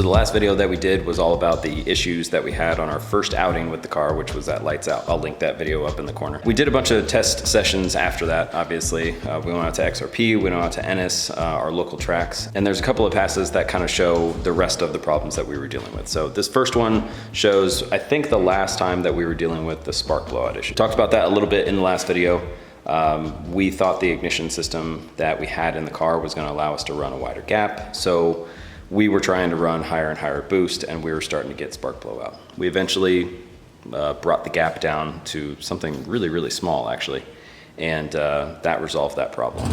So the last video that we did was all about the issues that we had on our first outing with the car, which was that lights out. I'll link that video up in the corner. We did a bunch of test sessions after that, obviously. We went out to XRP, we went out to Ennis, our local tracks, and there's a couple of passes that kind of show the rest of the problems that we were dealing with. So this first one shows, I think, the last time that we were dealing with the spark blowout issue. Talked about that a little bit in the last video. We thought the ignition system that we had in the car was going to allow us to run a wider gap. So we were trying to run higher and higher boost, and we were starting to get spark blowout. We eventually brought the gap down to something really, really small, actually, and that resolved that problem.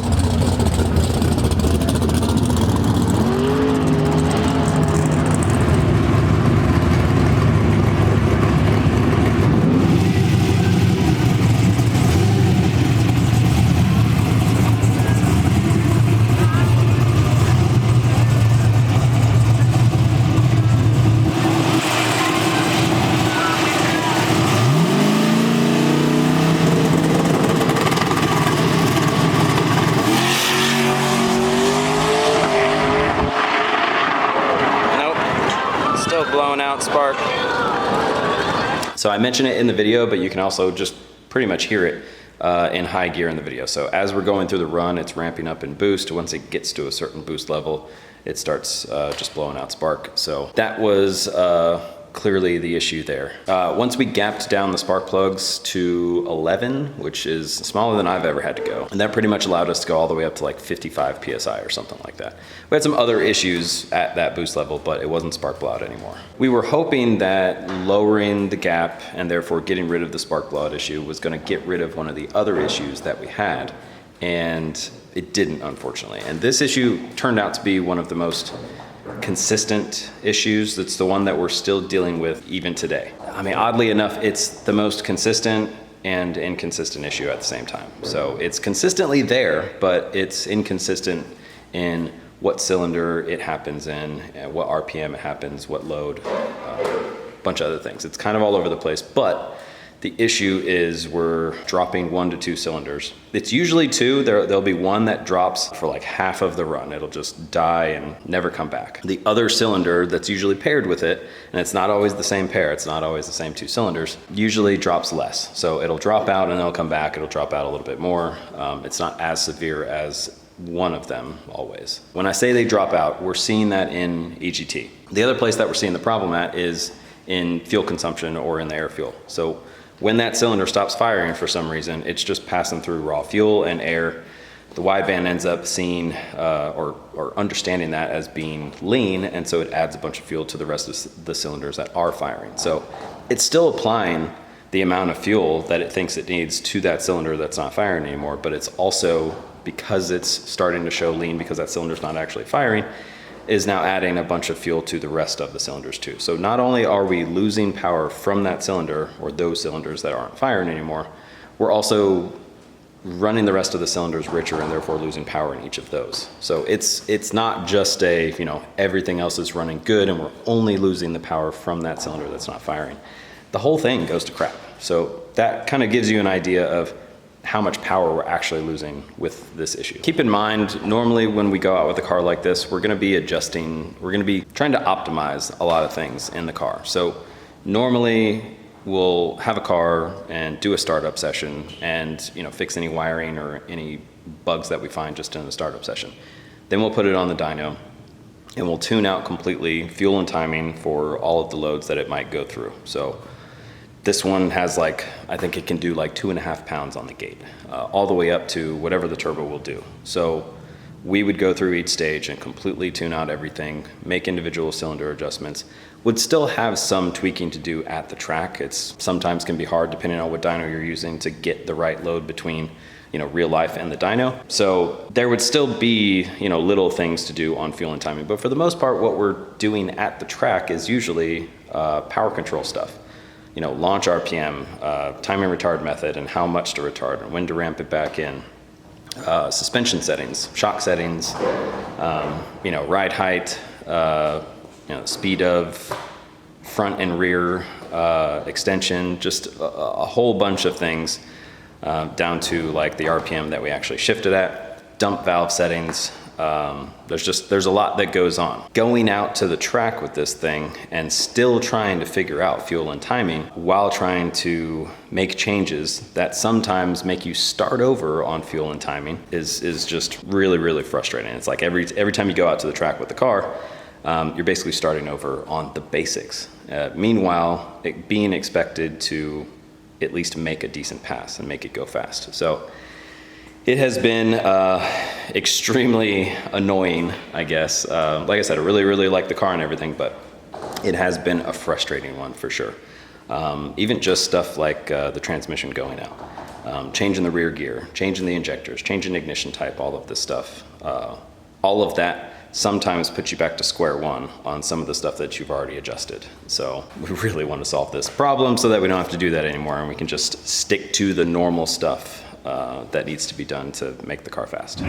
Blowing out spark. So I mentioned it in the video, but you can also just pretty much hear it in high gear in the video. So as we're going through the run, it's ramping up in boost. Once it gets to a certain boost level, it starts just blowing out spark. So that was clearly the issue there. Once we gapped down the spark plugs to 11, which is smaller than I've ever had to go, and that pretty much allowed us to go all the way up to like 55 PSI or something like that. We had some other issues at that boost level, but it wasn't spark blowout anymore. We were hoping that lowering the gap and therefore getting rid of the spark blowout issue was going to get rid of one of the other issues that we had, and it didn't, unfortunately. And this issue turned out to be one of the most consistent issues. That's the one that we're still dealing with even today. I mean, oddly enough, it's the most consistent and inconsistent issue at the same time. So it's consistently there, but it's inconsistent in what cylinder it happens in, what RPM it happens, what load, a bunch of other things. It's kind of all over the place, but the issue is we're dropping 1 to 2 cylinders. It's usually 2. There'll be one that drops for like half of the run. It'll just die and never come back. The other cylinder that's usually paired with it, and it's not always the same pair, it's not always the same 2 cylinders, usually drops less. So it'll drop out and it'll come back. It'll drop out a little bit more. It's not as severe as one of them always. When I say they drop out, we're seeing that in EGT. The other place that we're seeing the problem at is in fuel consumption or in the air fuel. So when that cylinder stops firing for some reason, it's just passing through raw fuel and air. The wideband ends up seeing or understanding that as being lean, and so it adds a bunch of fuel to the rest of the cylinders that are firing. So it's still applying the amount of fuel that it thinks it needs to that cylinder that's not firing anymore, but it's also, because it's starting to show lean because that cylinder's not actually firing, is now adding a bunch of fuel to the rest of the cylinders too. So not only are we losing power from that cylinder or those cylinders that aren't firing anymore, we're also running the rest of the cylinders richer and therefore losing power in each of those. So it's not just a, everything else is running good and we're only losing the power from that cylinder that's not firing. The whole thing goes to crap. So that kind of gives you an idea of how much power we're actually losing with this issue. Keep in mind, normally when we go out with a car like this, we're gonna be adjusting, we're gonna be trying to optimize a lot of things in the car. So normally we'll have a car and do a startup session and fix any wiring or any bugs that we find just in the startup session. Then we'll put it on the dyno and we'll tune out completely fuel and timing for all of the loads that it might go through. So this one has I think it can do like 2.5 pounds on the gate, all the way up to whatever the turbo will do. So we would go through each stage and completely tune out everything, make individual cylinder adjustments, would still have some tweaking to do at the track. It's sometimes can be hard depending on what dyno you're using to get the right load between real life and the dyno. So there would still be, little things to do on fuel and timing. But for the most part, what we're doing at the track is usually power control stuff. Launch RPM, timing retard method and how much to retard and when to ramp it back in. Suspension settings, shock settings, ride height, speed of front and rear extension, just a whole bunch of things down to like the RPM that we actually shifted at, dump valve settings, There's a lot that goes on. Going out to the track with this thing and still trying to figure out fuel and timing while trying to make changes that sometimes make you start over on fuel and timing is just really, really frustrating. It's like every time you go out to the track with the car, you're basically starting over on the basics. Meanwhile, being expected to at least make a decent pass and make it go fast. So it has been extremely annoying, I guess. Like I said, I really, really like the car and everything, but it has been a frustrating one for sure. Even just stuff like the transmission going out, changing the rear gear, changing the injectors, changing ignition type, all of this stuff. All of that sometimes puts you back to square one on some of the stuff that you've already adjusted. So we really want to solve this problem so that we don't have to do that anymore and we can just stick to the normal stuff that needs to be done to make the car fast.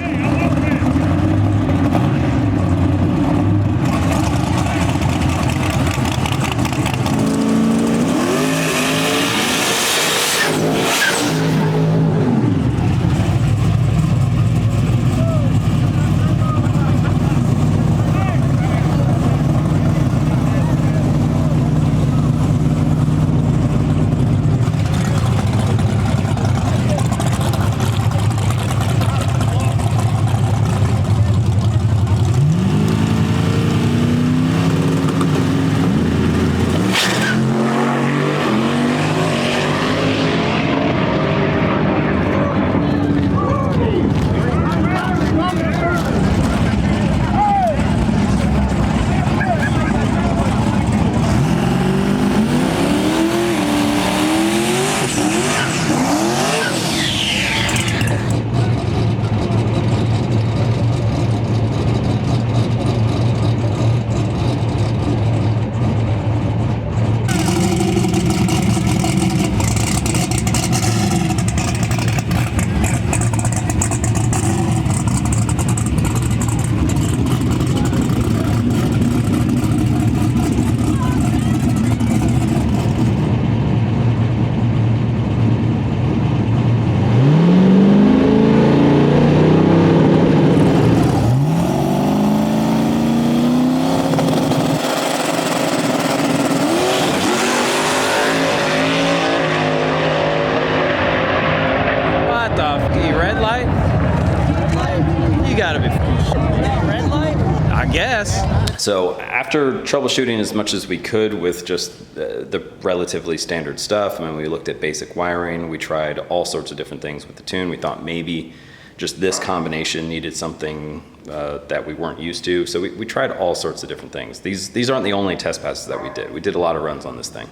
So after troubleshooting as much as we could with just the relatively standard stuff, I mean, we looked at basic wiring, we tried all sorts of different things with the tune. We thought maybe just this combination needed something that we weren't used to. So we tried all sorts of different things. These aren't the only test passes that we did. We did a lot of runs on this thing.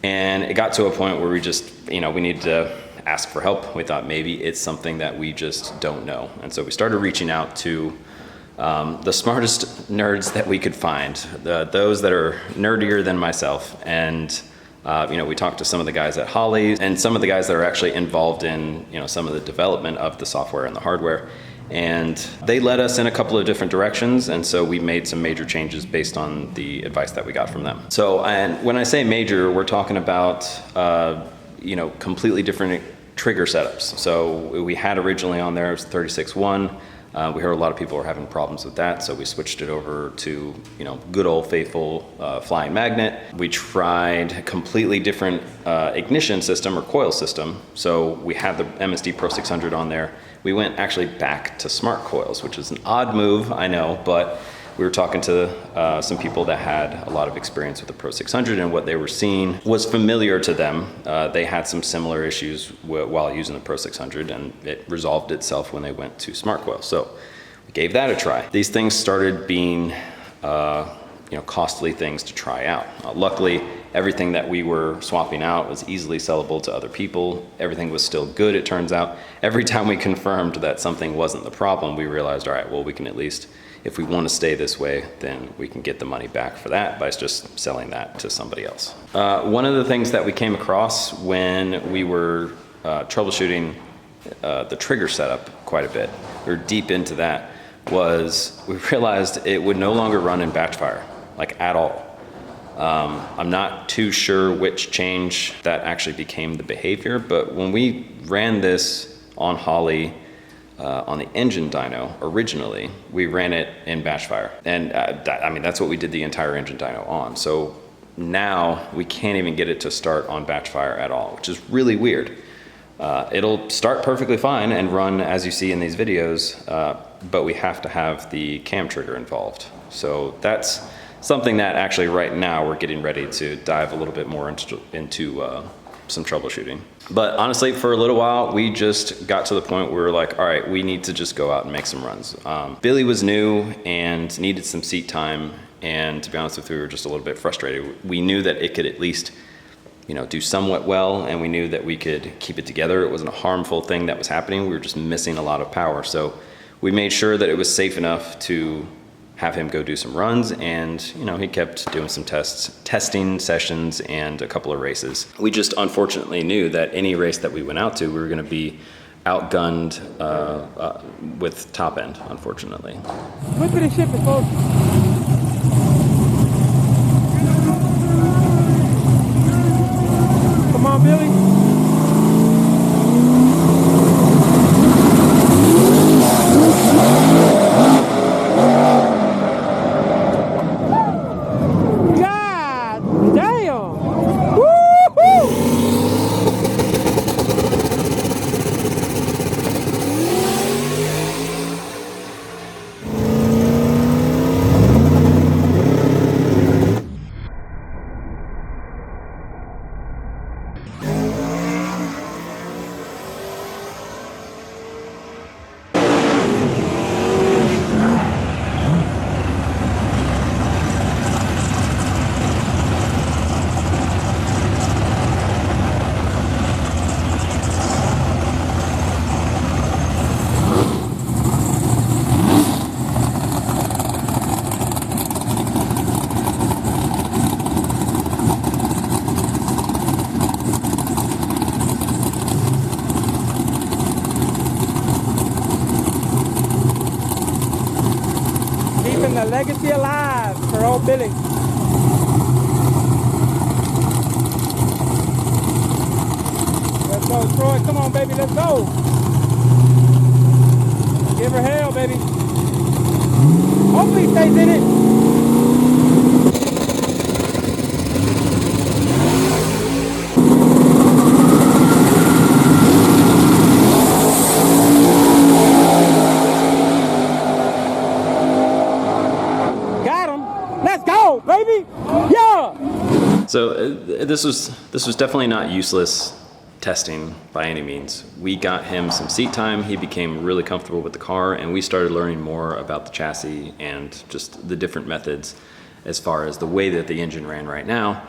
And it got to a point where we just, we needed to ask for help. We thought maybe it's something that we just don't know. And so we started reaching out to the smartest nerds that we could find, those that are nerdier than myself. And we talked to some of the guys at Holley and some of the guys that are actually involved in some of the development of the software and the hardware. And they led us in a couple of different directions, and so we made some major changes based on the advice that we got from them. So, and when I say major, we're talking about completely different trigger setups. So we had originally on there, it was 36.1. We heard a lot of people were having problems with that, so we switched it over to good old faithful flying magnet. We tried a completely different ignition system or coil system. So we had the MSD Pro 600 on there. We went actually back to smart coils, which is an odd move, I know, but we were talking to some people that had a lot of experience with the Pro 600, and what they were seeing was familiar to them. They had some similar issues while using the Pro 600, and it resolved itself when they went to smart coil. So we gave that a try. These things started being costly things to try out. Luckily, everything that we were swapping out was easily sellable to other people. Everything was still good, it turns out. Every time we confirmed that something wasn't the problem, we realized, all right, well, we can at least, if we want to stay this way, then we can get the money back for that by just selling that to somebody else. One of the things that we came across when we were troubleshooting the trigger setup quite a bit, we were deep into that, was we realized it would no longer run in batch fire, like at all. I'm not too sure which change that actually became the behavior, but when we ran this on Holley on the engine dyno, originally, we ran it in batch fire. And I mean, that's what we did the entire engine dyno on. So now we can't even get it to start on batch fire at all, which is really weird. It'll start perfectly fine and run as you see in these videos, but we have to have the cam trigger involved. So that's something that actually right now we're getting ready to dive a little bit more into some troubleshooting. But honestly, for a little while, we just got to the point where we were like, all right, we need to just go out and make some runs. Billy was new and needed some seat time. And to be honest with you, we were just a little bit frustrated. We knew that it could at least, you know, do somewhat well, and we knew that we could keep it together. It wasn't a harmful thing that was happening. We were just missing a lot of power. So we made sure that it was safe enough to have him go do some runs, and you know, he kept doing some testing sessions and a couple of races. We just unfortunately knew that any race that we went out to, we were going to be outgunned with top end, unfortunately. Look at the ship, folks. Come on, Billy. The legacy alive for old Billy. Let's go, Troy. Come on, baby. Let's go. Give her hell, baby. Hopefully he stays in it. So this was definitely not useless testing by any means. We got him some seat time, he became really comfortable with the car, and we started learning more about the chassis and just the different methods as far as the way that the engine ran right now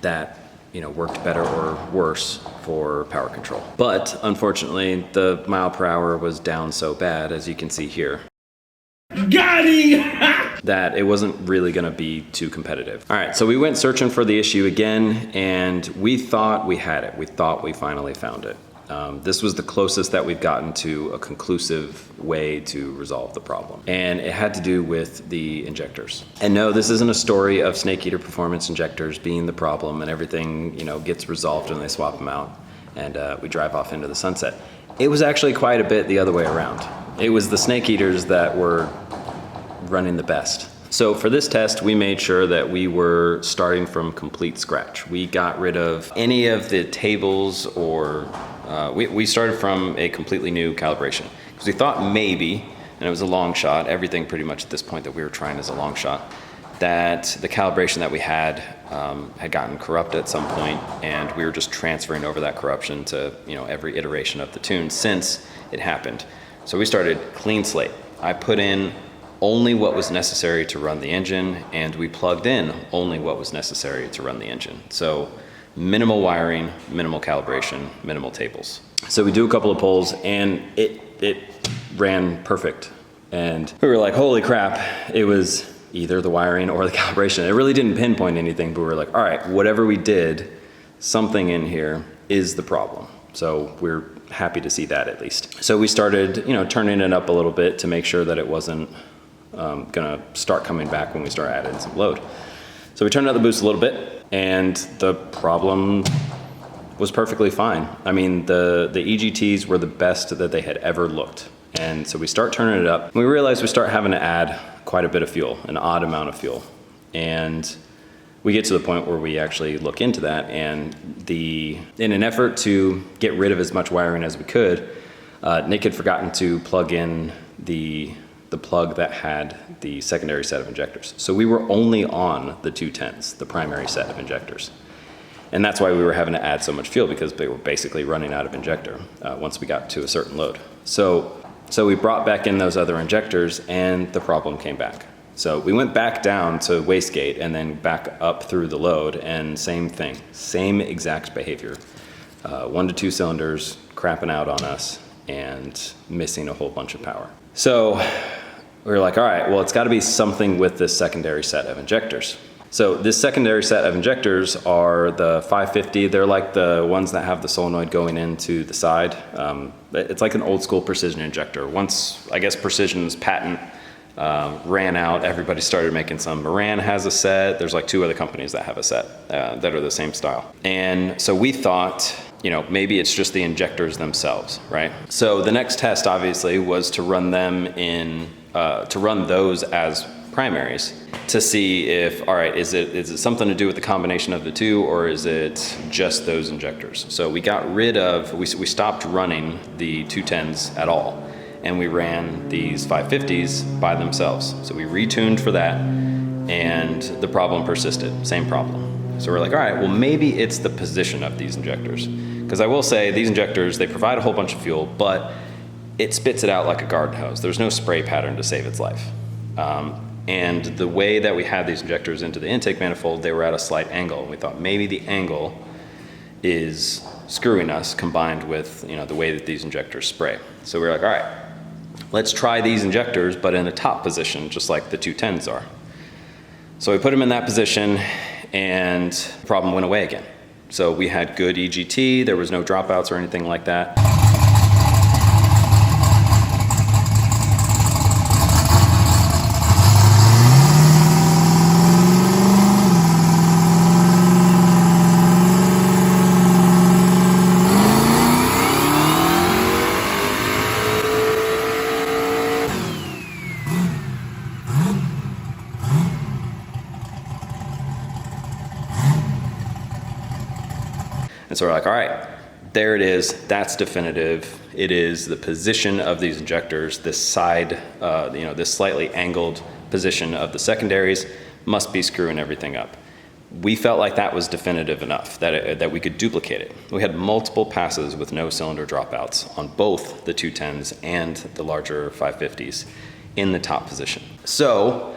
that, you know, worked better or worse for power control. But unfortunately, the mile per hour was down so bad, as you can see here. Got him! That it wasn't really gonna be too competitive. All right, so we went searching for the issue again, and we thought we had it. We thought we finally found it. This was the closest that we've gotten to a conclusive way to resolve the problem. And it had to do with the injectors. And no, this isn't a story of Snake Eater performance injectors being the problem and everything, you know, gets resolved when they swap them out and we drive off into the sunset. It was actually quite a bit the other way around. It was the Snake Eaters that were running the best. So for this test, we made sure that we were starting from complete scratch. We got rid of any of the tables or we started from a completely new calibration because we thought maybe, and it was a long shot, everything pretty much at this point that we were trying is a long shot, that the calibration that we had gotten corrupt at some point, and we were just transferring over that corruption to, you know, every iteration of the tune since it happened. So we started clean slate. I put in only what was necessary to run the engine, and we plugged in only what was necessary to run the engine. So minimal wiring, minimal calibration, minimal tables. So we do a couple of pulls, and it ran perfect. And we were like, holy crap, it was either the wiring or the calibration. It really didn't pinpoint anything, but we were like, all right, whatever we did, something in here is the problem. So we're happy to see that at least. So we started, you know, turning it up a little bit to make sure that it wasn't gonna start coming back when we start adding some load. So we turned out the boost a little bit, and the problem was perfectly fine. I mean, the EGTs were the best that they had ever looked. And so we start turning it up. We realize we start having to add quite a bit of fuel, an odd amount of fuel. And we get to the point where we actually look into that, and in an effort to get rid of as much wiring as we could, Nick had forgotten to plug in the plug that had the secondary set of injectors. So we were only on the 210s, the primary set of injectors. And that's why we were having to add so much fuel, because they were basically running out of injector once we got to a certain load. So we brought back in those other injectors, and the problem came back. So we went back down to wastegate and then back up through the load, and same thing, same exact behavior. 1 to 2 cylinders crapping out on us and missing a whole bunch of power. So we were like, all right, well, it's got to be something with this secondary set of injectors. So this secondary set of injectors are the 550. They're like the ones that have the solenoid going into the side. It's like an old school precision injector. Once, I guess, Precision's patent ran out, everybody started making some. Moran has a set. There's like 2 other companies that have a set that are the same style. And so we thought, maybe it's just the injectors themselves, right? So the next test obviously was to run them to run those as primaries to see if, all right, is it something to do with the combination of the 2, or is it just those injectors? So we got rid of, we stopped running the 210s at all, and we ran these 550s by themselves. So we retuned for that, and the problem persisted, same problem. So we're like, all right, well, maybe it's the position of these injectors. Because I will say, these injectors, they provide a whole bunch of fuel, but it spits it out like a garden hose. There's no spray pattern to save its life. And the way that we had these injectors into the intake manifold, they were at a slight angle. We thought maybe the angle is screwing us, combined with the way that these injectors spray. So we were like, all right, let's try these injectors, but in a top position, just like the 210s are. So we put them in that position, and the problem went away again. So we had good EGT, there was no dropouts or anything like that. And so we're like, all right, there it is, that's definitive. It is the position of these injectors, this side, this slightly angled position of the secondaries must be screwing everything up. We felt like that was definitive enough, that we could duplicate it. We had multiple passes with no cylinder dropouts on both the 210s and the larger 550s in the top position. So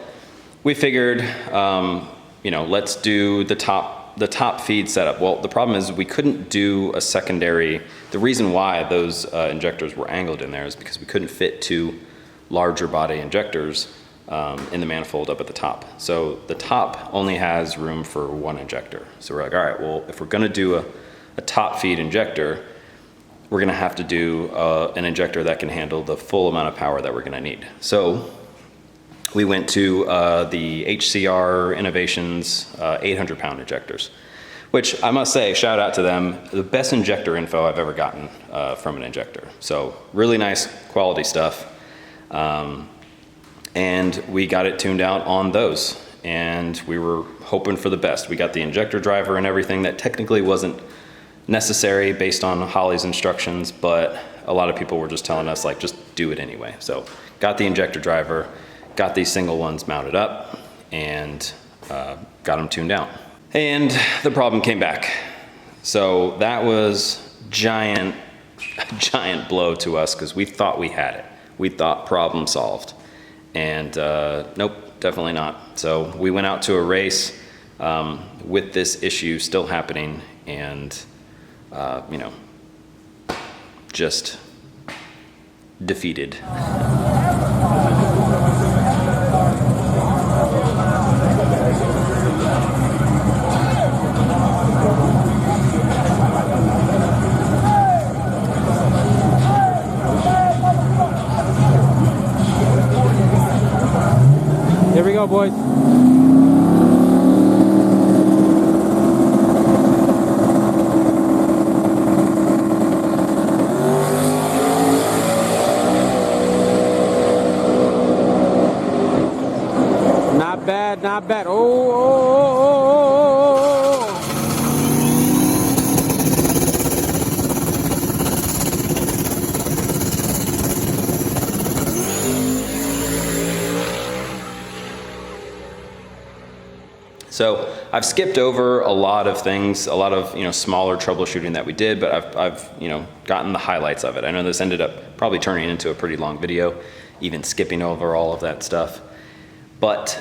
we figured, let's do the top feed setup. Well, the problem is we couldn't do a secondary. The reason why those injectors were angled in there is because we couldn't fit 2 larger body injectors in the manifold up at the top. So the top only has room for 1 injector. So we're like, all right, well, if we're gonna do a top feed injector, we're gonna have to do an injector that can handle the full amount of power that we're gonna need. So we went to the HCR Innovations 800-pound injectors, which I must say, shout out to them, the best injector info I've ever gotten from an injector. So really nice quality stuff. And we got it tuned out on those, and we were hoping for the best. We got the injector driver and everything that technically wasn't necessary based on Holly's instructions, but a lot of people were just telling us, like, just do it anyway. So got the injector driver, got these single ones mounted up, and got them tuned out. And the problem came back. So that was giant blow to us, because we thought we had it. We thought problem solved. And nope, definitely not. So we went out to a race with this issue still happening, and just defeated. Here we go, boys. Not bad, not bad. Oh. So I've skipped over a lot of things, a lot of smaller troubleshooting that we did, but I've gotten the highlights of it. I know this ended up probably turning into a pretty long video, even skipping over all of that stuff. But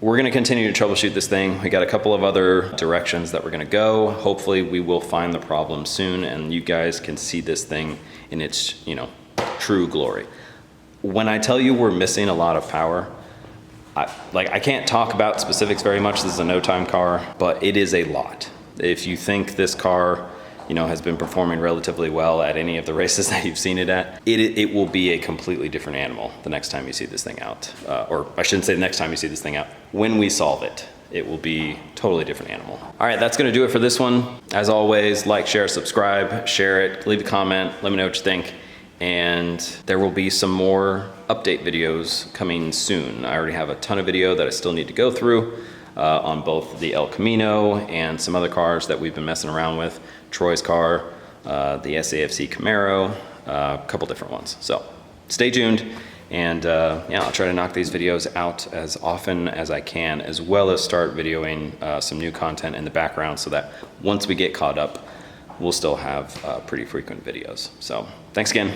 we're gonna continue to troubleshoot this thing. We got a couple of other directions that we're gonna go. Hopefully we will find the problem soon and you guys can see this thing in its true glory. When I tell you we're missing a lot of power, I can't talk about specifics very much. This is a no-time car, but it is a lot. If you think this car, has been performing relatively well at any of the races that you've seen it at, it will be a completely different animal the next time you see this thing out. Or I shouldn't say the next time you see this thing out. When we solve it, it will be a totally different animal. All right, that's gonna do it for this one. As always, like, share, subscribe, share it, leave a comment, let me know what you think. And there will be some more update videos coming soon. I already have a ton of video that I still need to go through on both the El Camino and some other cars that we've been messing around with. Troy's car, the SAFC Camaro, a couple different ones. So stay tuned and yeah, I'll try to knock these videos out as often as I can, as well as start videoing some new content in the background so that once we get caught up, we'll still have pretty frequent videos. So thanks again.